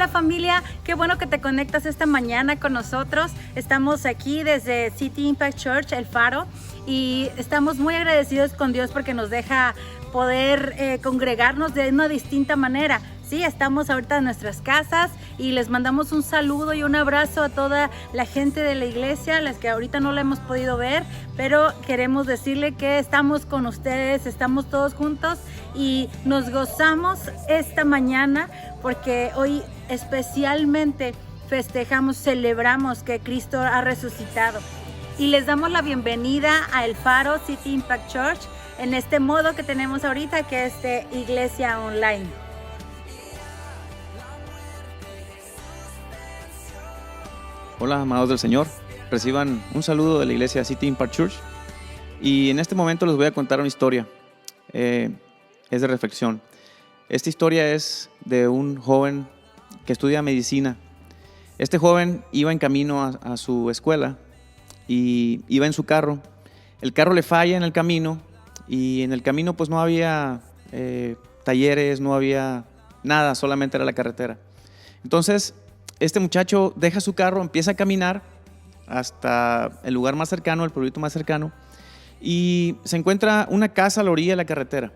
Hola familia, qué bueno que te conectas esta mañana con nosotros. Estamos aquí desde City Impact Church, El Faro, y estamos muy agradecidos con Dios porque nos deja poder congregarnos de una distinta manera. Sí, estamos ahorita en nuestras casas y les mandamos un saludo y un abrazo a toda la gente de la iglesia, las que ahorita no la hemos podido ver, pero queremos decirle que estamos con ustedes, estamos todos juntos y nos gozamos esta mañana porque hoy especialmente festejamos, celebramos que Cristo ha resucitado. Y les damos la bienvenida a El Faro City Impact Church en este modo que tenemos ahorita, que es de iglesia online. Hola, amados del Señor, reciban un saludo de la iglesia City Impact Church y en este momento les voy a contar una historia, es de reflexión. Esta historia es de un joven que estudia medicina. Este joven iba en camino a su escuela y iba en su carro. El carro le falla en el camino y en el camino pues no había talleres, no había nada, solamente era la carretera. Entonces este muchacho deja su carro, empieza a caminar hasta el lugar más cercano, el pueblito más cercano, y se encuentra una casa a la orilla de la carretera.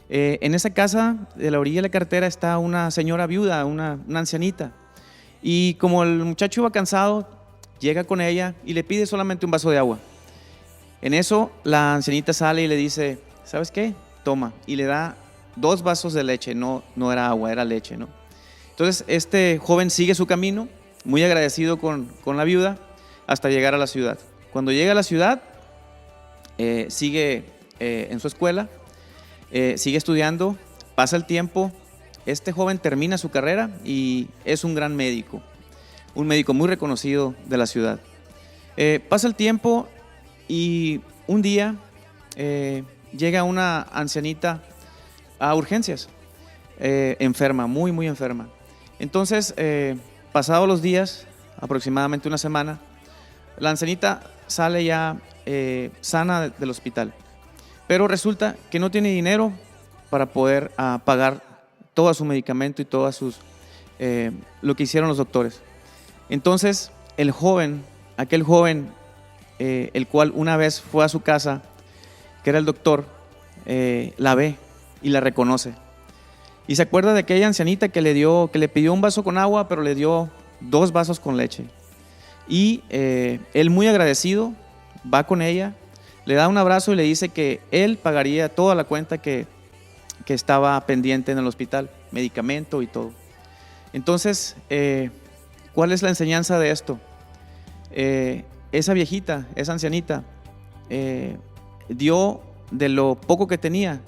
En esa casa de la orilla de la carretera está una señora viuda, una ancianita, y como el muchacho iba cansado, llega con ella y le pide solamente un vaso de agua. En eso la ancianita sale y le dice, ¿sabes qué? Toma, y le da 2 vasos de leche, no era agua, era leche, ¿no? Entonces este joven sigue su camino, muy agradecido con la viuda, hasta llegar a la ciudad. Cuando llega a la ciudad, sigue en su escuela, sigue estudiando, pasa el tiempo, este joven termina su carrera y es un gran médico, un médico muy reconocido de la ciudad. Pasa el tiempo y un día llega una ancianita a urgencias, enferma, muy enferma. Entonces, pasados los días, aproximadamente una semana, la ancianita sale ya sana del hospital, pero resulta que no tiene dinero para poder pagar todo su medicamento y todas lo que hicieron los doctores. Entonces, aquel joven, el cual una vez fue a su casa, que era el doctor, la ve y la reconoce. Y se acuerda de aquella ancianita que le pidió un vaso con agua, pero le dio 2 vasos con leche. Y él, muy agradecido, va con ella, le da un abrazo y le dice que él pagaría toda la cuenta que estaba pendiente en el hospital, medicamento y todo. Entonces, ¿cuál es la enseñanza de esto? Esa viejita, esa ancianita, dio de lo poco que tenía,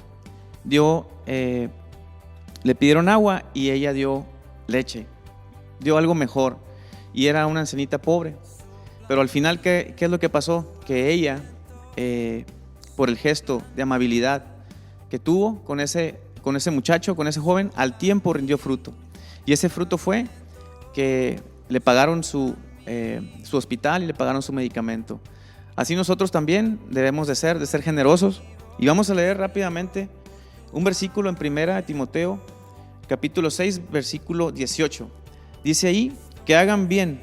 le pidieron agua y ella dio leche, dio algo mejor, y era una ancianita pobre. Pero al final, ¿qué es lo que pasó? Que ella, por el gesto de amabilidad que tuvo con ese muchacho, con ese joven, al tiempo rindió fruto. Y ese fruto fue que le pagaron su hospital y le pagaron su medicamento. Así nosotros también debemos de ser generosos. Y vamos a leer rápidamente un versículo en 1 Timoteo, capítulo 6, versículo 18. Dice ahí, que hagan bien,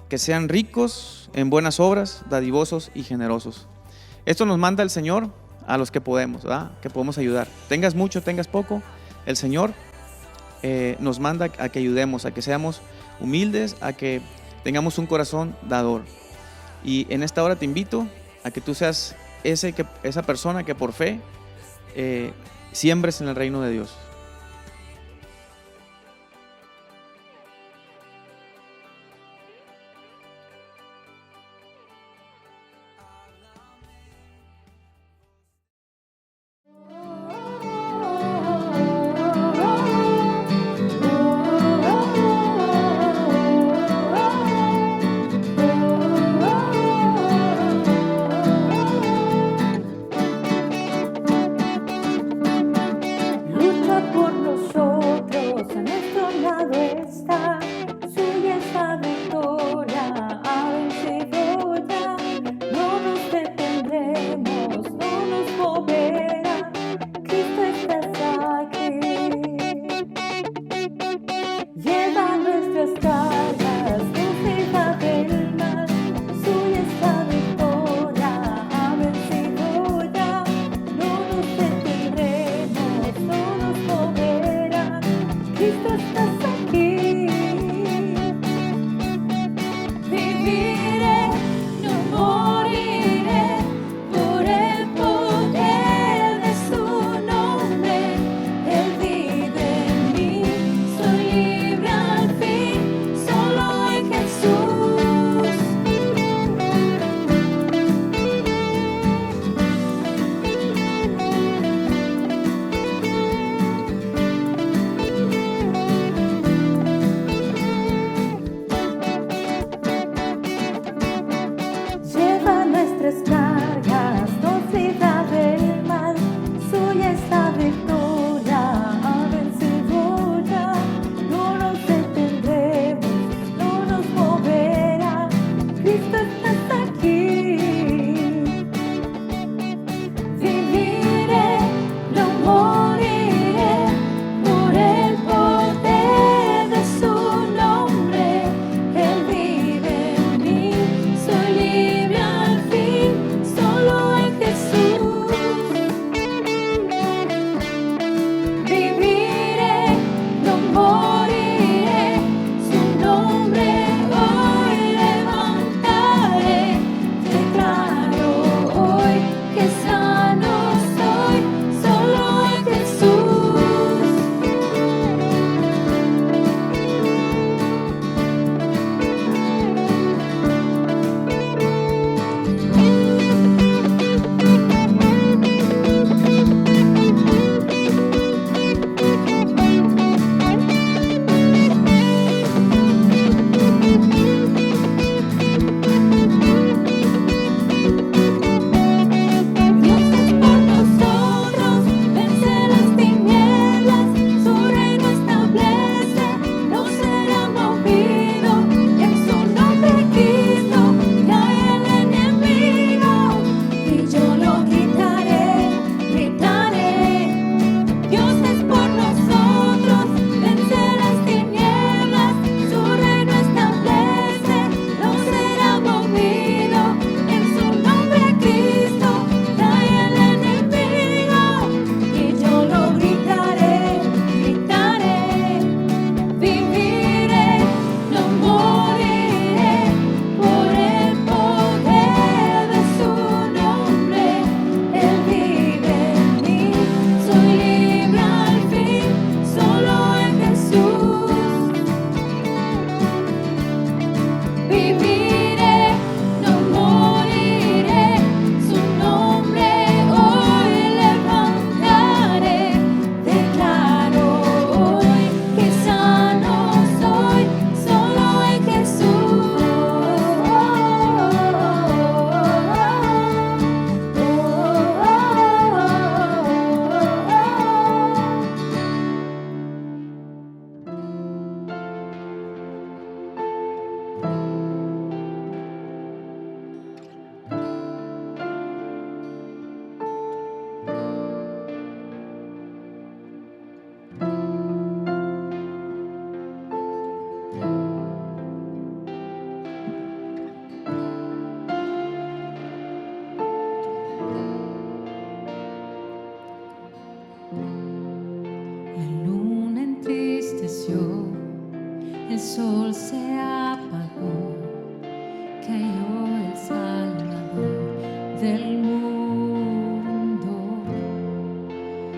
que sean ricos en buenas obras, dadivosos y generosos. Esto nos manda el Señor a los que podemos, ¿verdad? Que podemos ayudar. Tengas mucho, tengas poco, el Señor nos manda a que ayudemos, a que seamos humildes, a que tengamos un corazón dador. Y en esta hora te invito a que tú seas esa persona que por fe siembres en el reino de Dios. Lucha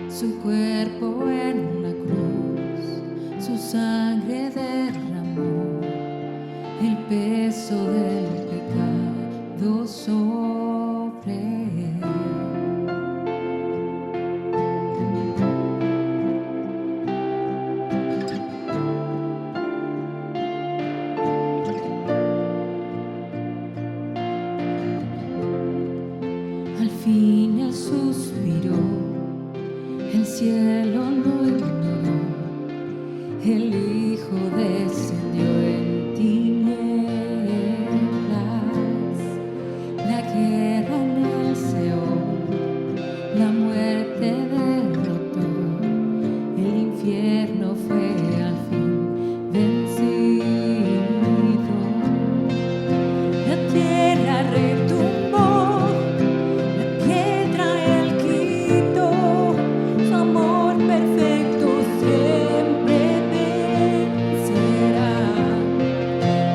su cuerpo en la cruz, su sangre derramó, el peso del pecado sobre él. Al fin él suspiró, el cielo lo ignoró, el Hijo descendió en tinieblas, la guerra en el Seol, la muerte derrotó, el infierno fue al fin vencido. La tierra retumbó, la piedra él quitó, su amor perfecto siempre vencerá.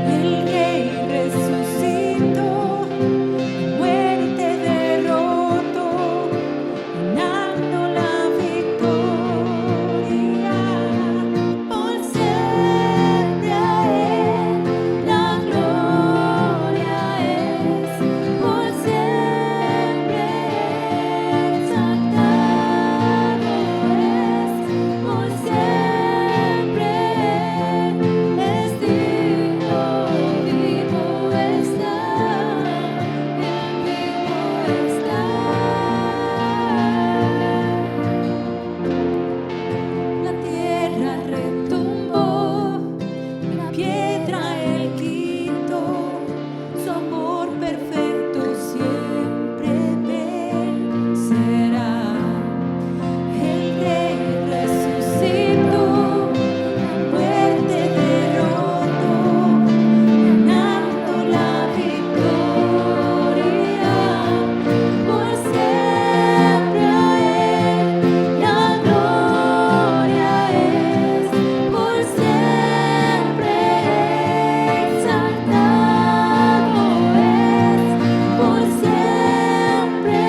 El Rey resucitó, la muerte derrotó, ganando la victoria. Por siempre a él la gloria es, por siempre exaltado es, por siempre es digno, vivo está, vivo está. La tierra retumbó, la piedra él quitó, su amor perfecto siempre vencerá. El Rey resucitó, la muerte derrotó, ganando la victoria. Por siempre a él la gloria es, por siempre exaltado es, por siempre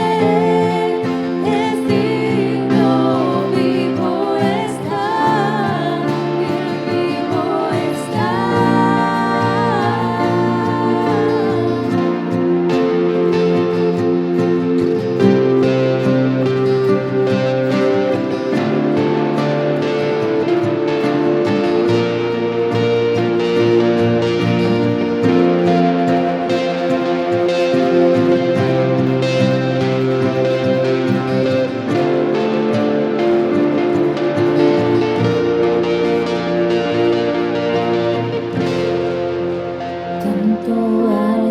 es digno, vivo está, vivo está. Canto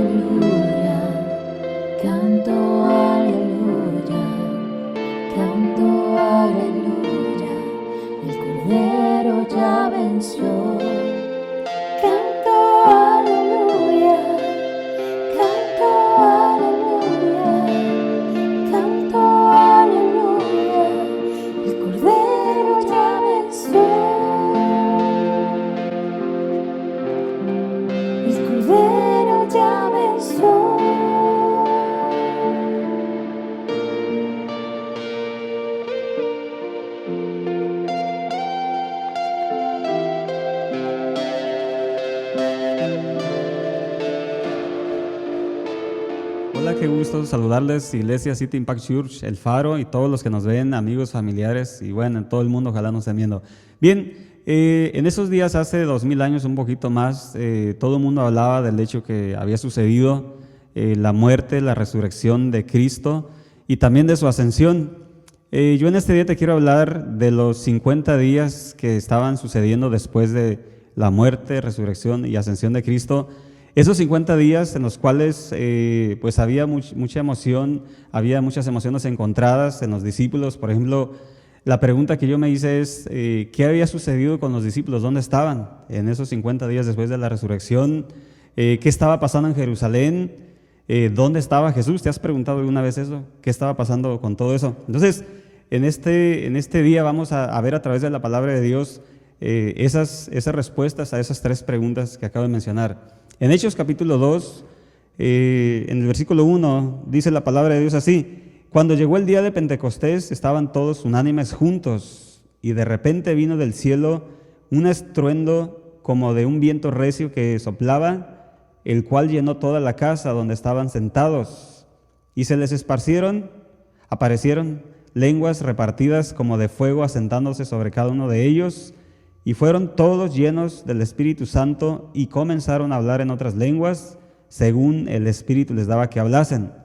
aleluya, canto aleluya, el Cordero ya venció. Canto aleluya, canto aleluya, canto aleluya, el Cordero ya venció. El Cordero ya venció. Hola, qué gusto saludarles, Iglesia City Impact Church, El Faro y todos los que nos ven, amigos, familiares y bueno, en todo el mundo, ojalá nos estén viendo. Bien, en esos días, hace 2000 años, un poquito más, todo el mundo hablaba del hecho que había sucedido, la muerte, la resurrección de Cristo y también de su ascensión. Yo en este día te quiero hablar de los 50 días que estaban sucediendo después de la muerte, resurrección y ascensión de Cristo. Esos 50 días en los cuales pues había mucha emoción, había muchas emociones encontradas en los discípulos. Por ejemplo, la pregunta que yo me hice es, ¿qué había sucedido con los discípulos? ¿Dónde estaban en esos 50 días después de la resurrección? ¿Qué estaba pasando en Jerusalén? ¿Dónde estaba Jesús? ¿Te has preguntado alguna vez eso? ¿Qué estaba pasando con todo eso? Entonces, en este día vamos a ver a través de la palabra de Dios esas respuestas a esas tres preguntas que acabo de mencionar. En Hechos capítulo 2, en el versículo 1, dice la palabra de Dios así: Cuando llegó el día de Pentecostés, estaban todos unánimes juntos, y de repente vino del cielo un estruendo como de un viento recio que soplaba, el cual llenó toda la casa donde estaban sentados. Y se les aparecieron lenguas repartidas como de fuego asentándose sobre cada uno de ellos, y fueron todos llenos del Espíritu Santo y comenzaron a hablar en otras lenguas, según el Espíritu les daba que hablasen.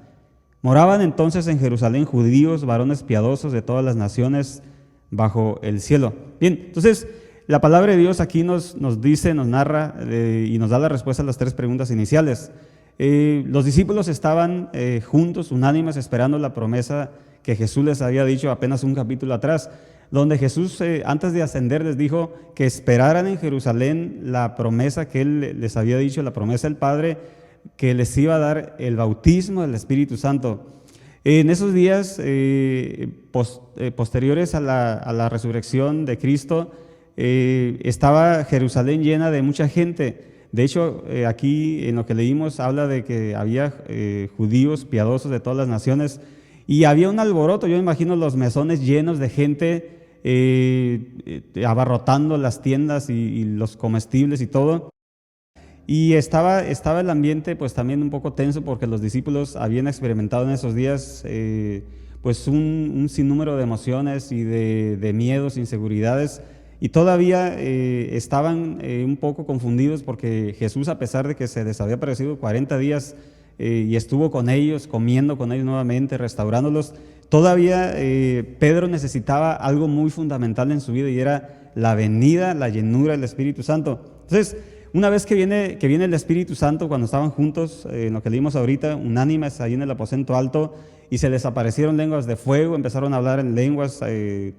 Moraban entonces en Jerusalén judíos, varones piadosos de todas las naciones bajo el cielo. Bien, entonces la palabra de Dios aquí nos dice, nos narra y nos da la respuesta a las tres preguntas iniciales. Los discípulos estaban juntos, unánimes, esperando la promesa que Jesús les había dicho apenas un capítulo atrás, donde Jesús antes de ascender les dijo que esperaran en Jerusalén la promesa que Él les había dicho, la promesa del Padre, que les iba a dar el bautismo del Espíritu Santo. En esos días posteriores a la resurrección de Cristo, estaba Jerusalén llena de mucha gente. De hecho, aquí en lo que leímos habla de que había judíos piadosos de todas las naciones, y había un alboroto. Yo me imagino los mesones llenos de gente, abarrotando las tiendas y los comestibles y todo. Y estaba el ambiente pues también un poco tenso, porque los discípulos habían experimentado en esos días pues un sinnúmero de emociones y de miedos, inseguridades, y todavía estaban un poco confundidos, porque Jesús, a pesar de que se les había aparecido 40 días y estuvo con ellos, comiendo con ellos nuevamente, restaurándolos, todavía Pedro necesitaba algo muy fundamental en su vida, y era la venida, la llenura del Espíritu Santo. Entonces, una vez que viene el Espíritu Santo, cuando estaban juntos, en lo que leímos ahorita, unánimes ahí en el aposento alto, y se les aparecieron lenguas de fuego, empezaron a hablar en lenguas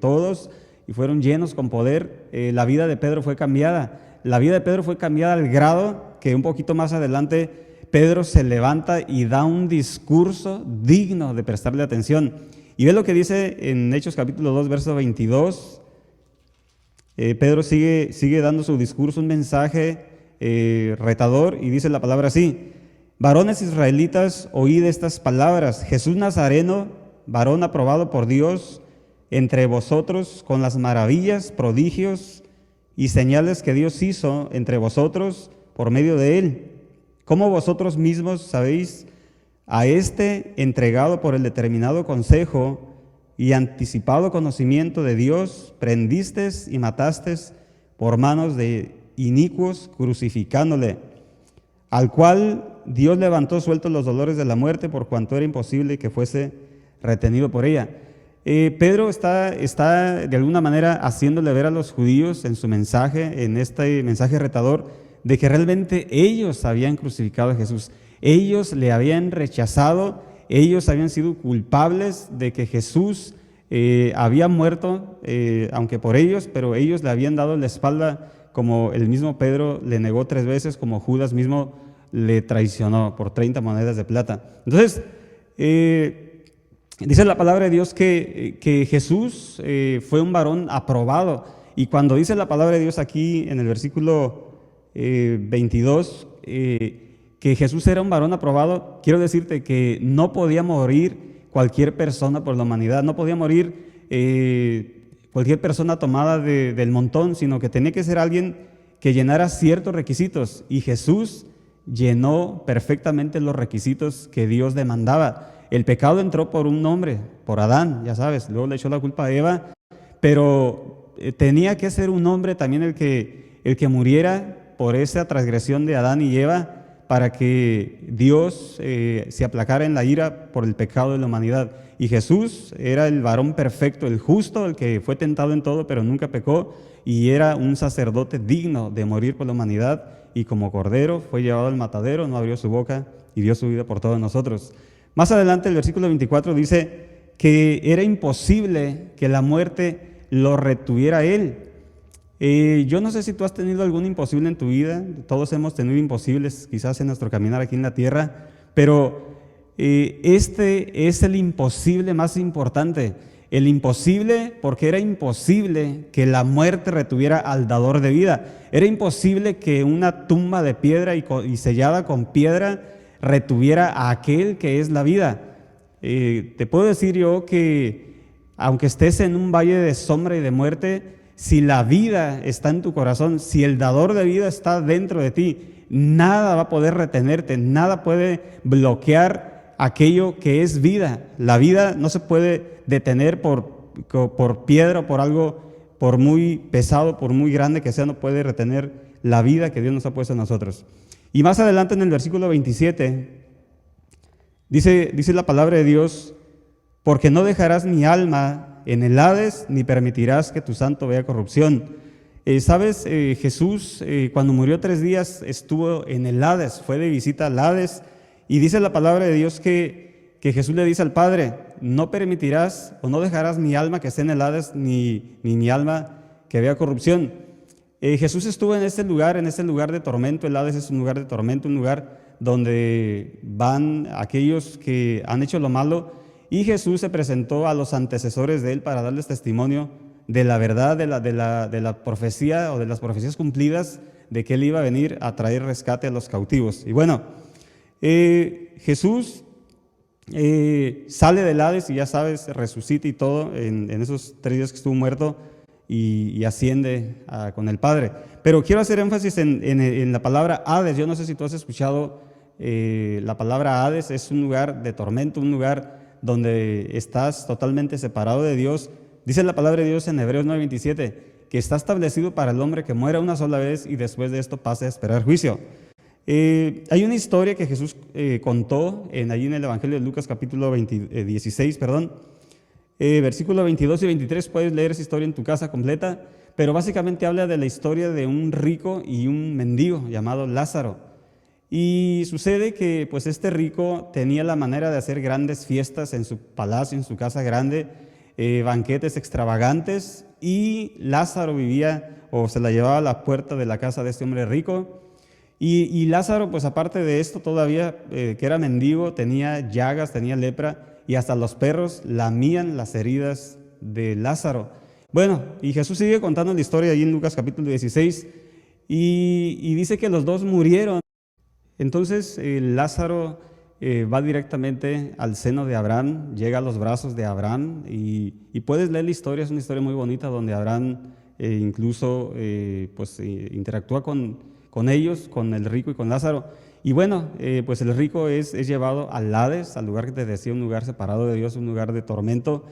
todos, y fueron llenos con poder, la vida de Pedro fue cambiada. La vida de Pedro fue cambiada al grado que un poquito más adelante Pedro se levanta y da un discurso digno de prestarle atención. Y ve lo que dice en Hechos capítulo 2, verso 22. Pedro sigue dando su discurso, un mensaje retador, y dice la palabra así: varones israelitas, oíd estas palabras. Jesús Nazareno, varón aprobado por Dios entre vosotros con las maravillas, prodigios y señales que Dios hizo entre vosotros por medio de él, como vosotros mismos sabéis. A este, entregado por el determinado consejo y anticipado conocimiento de Dios, prendisteis y matasteis por manos de inicuos, crucificándole, al cual Dios levantó sueltos los dolores de la muerte, por cuanto era imposible que fuese retenido por ella. Pedro está de alguna manera haciéndole ver a los judíos en su mensaje, en este mensaje retador, de que realmente ellos habían crucificado a Jesús. Ellos le habían rechazado, ellos habían sido culpables de que Jesús había muerto, aunque por ellos, pero ellos le habían dado la espalda, como el mismo Pedro le negó 3 veces, como Judas mismo le traicionó por 30 monedas de plata. Entonces, dice la palabra de Dios que Jesús fue un varón aprobado, y cuando dice la palabra de Dios aquí en el versículo 22, que Jesús era un varón aprobado, quiero decirte que no podía morir cualquier persona por la humanidad, no podía morir cualquier persona tomada del montón, sino que tenía que ser alguien que llenara ciertos requisitos, y Jesús llenó perfectamente los requisitos que Dios demandaba. El pecado entró por un hombre, por Adán, ya sabes, luego le echó la culpa a Eva, pero tenía que ser un hombre también el que muriera por esa transgresión de Adán y Eva, para que Dios se aplacara en la ira por el pecado de la humanidad. Y Jesús era el varón perfecto, el justo, el que fue tentado en todo, pero nunca pecó, y era un sacerdote digno de morir por la humanidad, y como cordero fue llevado al matadero, no abrió su boca y dio su vida por todos nosotros. Más adelante el versículo 24 dice que era imposible que la muerte lo retuviera a él. Yo no sé si tú has tenido algún imposible en tu vida, todos hemos tenido imposibles quizás en nuestro caminar aquí en la tierra, pero este es el imposible más importante. El imposible porque era imposible que la muerte retuviera al dador de vida. Era imposible que una tumba de piedra y sellada con piedra retuviera a aquel que es la vida. Te puedo decir yo que aunque estés en un valle de sombra y de muerte, si la vida está en tu corazón, si el dador de vida está dentro de ti, nada va a poder retenerte, nada puede bloquear aquello que es vida. La vida no se puede detener por piedra o por algo, por muy pesado, por muy grande que sea, no puede retener la vida que Dios nos ha puesto en nosotros. Y más adelante en el versículo 27, dice la palabra de Dios: porque no dejarás mi alma en el Hades, ni permitirás que tu santo vea corrupción. ¿Sabes? Jesús, cuando murió 3 días, estuvo en el Hades, fue de visita al Hades, y dice la palabra de Dios que Jesús le dice al Padre: no permitirás o no dejarás mi alma que esté en el Hades, ni mi alma que vea corrupción. Jesús estuvo en este lugar de tormento. El Hades es un lugar de tormento, un lugar donde van aquellos que han hecho lo malo, y Jesús se presentó a los antecesores de él para darles testimonio de la verdad, de la profecía o de las profecías cumplidas, de que él iba a venir a traer rescate a los cautivos. Y bueno, Jesús sale del Hades y ya sabes, resucita y todo en esos 3 días que estuvo muerto, y asciende con el Padre. Pero quiero hacer énfasis en la palabra Hades. Yo no sé si tú has escuchado la palabra Hades. Es un lugar de tormento, un lugar donde estás totalmente separado de Dios. Dice la palabra de Dios en Hebreos 9:27 que está establecido para el hombre que muera una sola vez y después de esto pase a esperar juicio. Hay una historia que Jesús contó allí en el Evangelio de Lucas capítulo 16, versículos 22 y 23. Puedes leer esa historia en tu casa completa, pero básicamente habla de la historia de un rico y un mendigo llamado Lázaro. Y sucede que pues este rico tenía la manera de hacer grandes fiestas en su palacio, en su casa grande, banquetes extravagantes, y Lázaro vivía o se la llevaba a la puerta de la casa de este hombre rico. Y Lázaro, pues aparte de esto todavía, que era mendigo, tenía llagas, tenía lepra, y hasta los perros lamían las heridas de Lázaro. Bueno, y Jesús sigue contando la historia allí en Lucas capítulo 16, y dice que los dos murieron. Entonces Lázaro va directamente al seno de Abraham, llega a los brazos de Abraham, y puedes leer la historia. Es una historia muy bonita donde Abraham incluso interactúa con ellos, con el rico y con Lázaro. Y bueno, pues el rico es llevado al Hades, al lugar que te decía, un lugar separado de Dios, un lugar de tormento.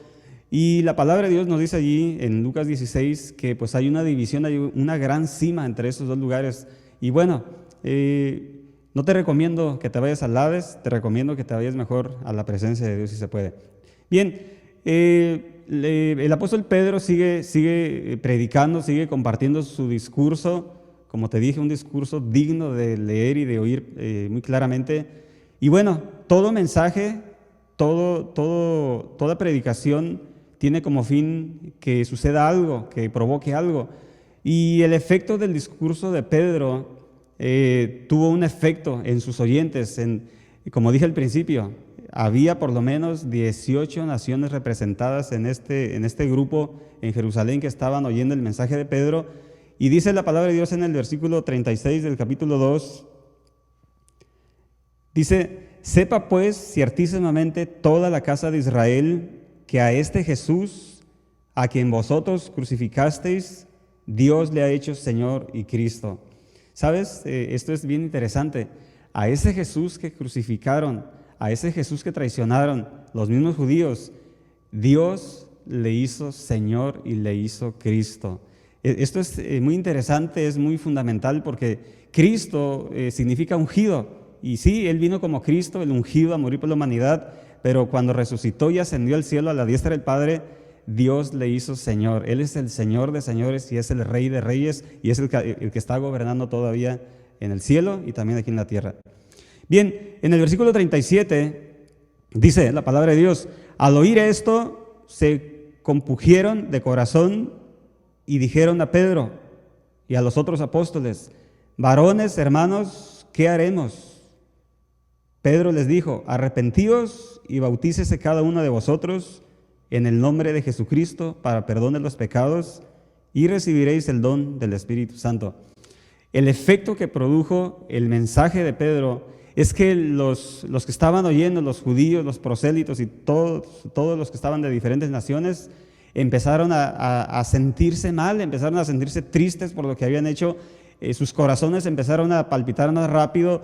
Y la palabra de Dios nos dice allí en Lucas 16 que pues hay una división, hay una gran cima entre esos dos lugares. Y bueno, no te recomiendo que te vayas al Hades, te recomiendo que te vayas mejor a la presencia de Dios si se puede. Bien, el apóstol Pedro sigue predicando, sigue compartiendo su discurso. Como te dije, un discurso digno de leer y de oír muy claramente. Y bueno, todo mensaje, toda predicación tiene como fin que suceda algo, que provoque algo. Y el efecto del discurso de Pedro tuvo un efecto en sus oyentes. Como dije al principio, había por lo menos 18 naciones representadas en este grupo en Jerusalén que estaban oyendo el mensaje de Pedro. Y dice la palabra de Dios en el versículo 36 del capítulo 2, dice: sepa pues ciertísimamente toda la casa de Israel que a este Jesús, a quien vosotros crucificasteis, Dios le ha hecho Señor y Cristo. ¿Sabes? Esto es bien interesante. A ese Jesús que crucificaron, a ese Jesús que traicionaron los mismos judíos, Dios le hizo Señor y le hizo Cristo. Esto es muy interesante, es muy fundamental, porque Cristo significa ungido. Y sí, Él vino como Cristo, el ungido, a morir por la humanidad, pero cuando resucitó y ascendió al cielo a la diestra del Padre, Dios le hizo Señor. Él es el Señor de señores y es el Rey de reyes, y es el que está gobernando todavía en el cielo y también aquí en la tierra. Bien, en el versículo 37 dice la palabra de Dios: al oír esto se compungieron de corazón y dijeron a Pedro y a los otros apóstoles: varones, hermanos, ¿qué haremos? Pedro les dijo: arrepentíos y bautícese cada uno de vosotros en el nombre de Jesucristo para perdón de los pecados, y recibiréis el don del Espíritu Santo. El efecto que produjo el mensaje de Pedro es que los que estaban oyendo, los judíos, los prosélitos y todos los que estaban de diferentes naciones, empezaron a sentirse mal, empezaron a sentirse tristes por lo que habían hecho. Sus corazones empezaron a palpitar más rápido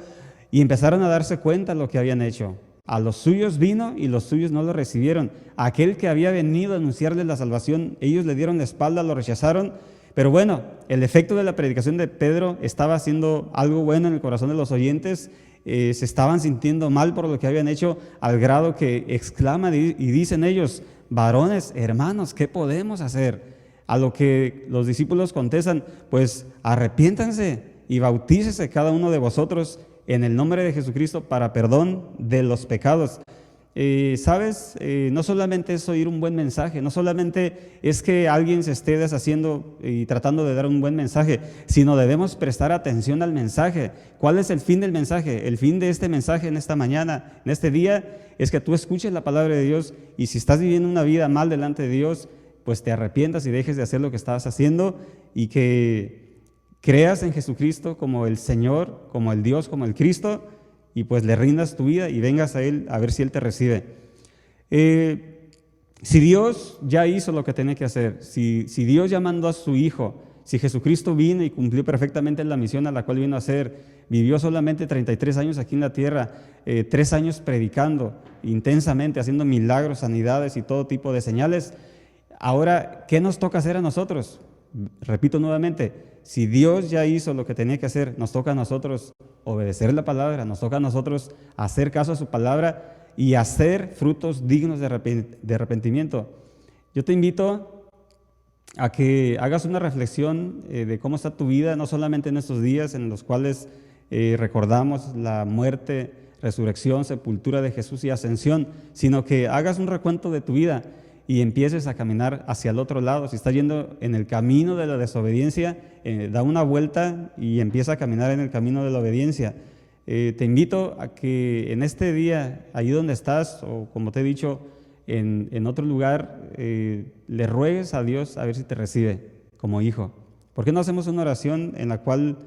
y empezaron a darse cuenta de lo que habían hecho. A los suyos vino y los suyos no lo recibieron. Aquel que había venido a anunciarles la salvación, ellos le dieron la espalda, lo rechazaron. Pero bueno, el efecto de la predicación de Pedro estaba haciendo algo bueno en el corazón de los oyentes. Se estaban sintiendo mal por lo que habían hecho, al grado que exclaman y dicen ellos: varones, hermanos, ¿qué podemos hacer? A lo que los discípulos contestan: pues arrepiéntanse y bautícese cada uno de vosotros en el nombre de Jesucristo para perdón de los pecados. ¿Sabes? No solamente es oír un buen mensaje, no solamente es que alguien se esté deshaciendo y tratando de dar un buen mensaje, sino debemos prestar atención al mensaje. ¿Cuál es el fin del mensaje? El fin de este mensaje en esta mañana, en este día, es que tú escuches la palabra de Dios, y si estás viviendo una vida mal delante de Dios, pues te arrepientas y dejes de hacer lo que estabas haciendo, y que creas en Jesucristo como el Señor, como el Dios, como el Cristo, y pues le rindas tu vida y vengas a Él a ver si Él te recibe. Si Dios ya hizo lo que tenía que hacer, si Dios ya mandó a su Hijo, si Jesucristo vino y cumplió perfectamente la misión a la cual vino a hacer, vivió solamente 33 años aquí en la tierra, 3 años predicando intensamente, haciendo milagros, sanidades y todo tipo de señales. Ahora, ¿qué nos toca hacer a nosotros? Repito nuevamente, si Dios ya hizo lo que tenía que hacer, nos toca a nosotros obedecer la palabra, nos toca a nosotros hacer caso a su palabra y hacer frutos dignos de arrepentimiento. Yo te invito a que hagas una reflexión de cómo está tu vida, no solamente en estos días en los cuales recordamos la muerte, resurrección, sepultura de Jesús y ascensión, sino que hagas un recuento de tu vida y empieces a caminar hacia el otro lado. Si estás yendo en el camino de la desobediencia, da una vuelta y empieza a caminar en el camino de la obediencia. Te invito a que en este día, ahí donde estás, o como te he dicho, en otro lugar, le ruegues a Dios a ver si te recibe como hijo. ¿Por qué no hacemos una oración en la cual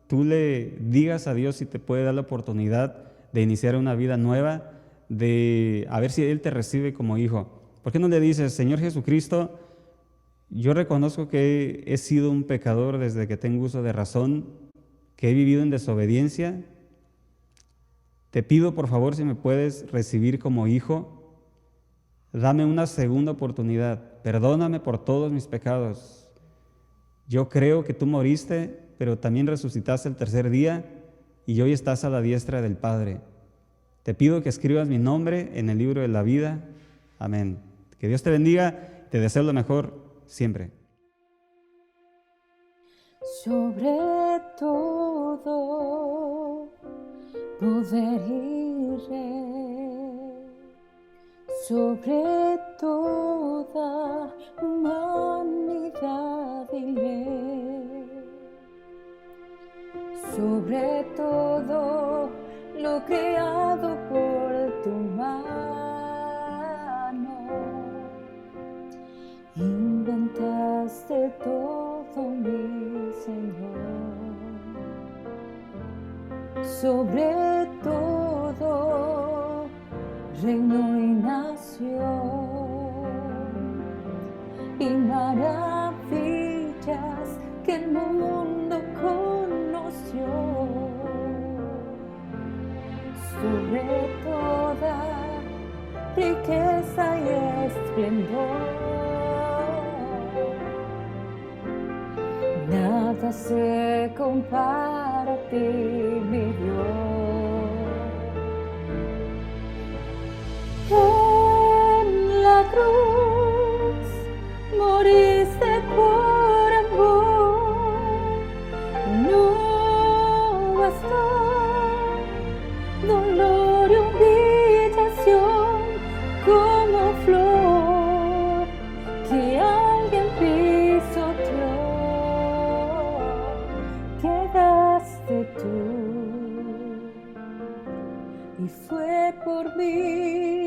tú le digas a Dios si te puede dar la oportunidad de iniciar una vida nueva, a ver si Él te recibe como hijo? ¿Por qué no le dices: Señor Jesucristo, yo reconozco que he sido un pecador desde que tengo uso de razón, que he vivido en desobediencia? Te pido por favor si me puedes recibir como hijo. Dame una segunda oportunidad. Perdóname por todos mis pecados. Yo creo que tú moriste, pero también resucitaste el tercer día y hoy estás a la diestra del Padre. Te pido que escribas mi nombre en el libro de la vida. Amén. Que Dios te bendiga, te deseo lo mejor siempre. Sobre todo poder y rey, sobre toda humanidad y ley, sobre todo lo creado por tu mano. Inventaste todo, mi Señor, sobre todo reino y nación, y maravillas que el mundo conoció, sobre toda riqueza y esplendor. Nada se compara a ti, mi Dios. En la cruz moriste por amor, no bastó dolor y humillación como flor que alguien pisoteó. Quedaste tú y fue por mí.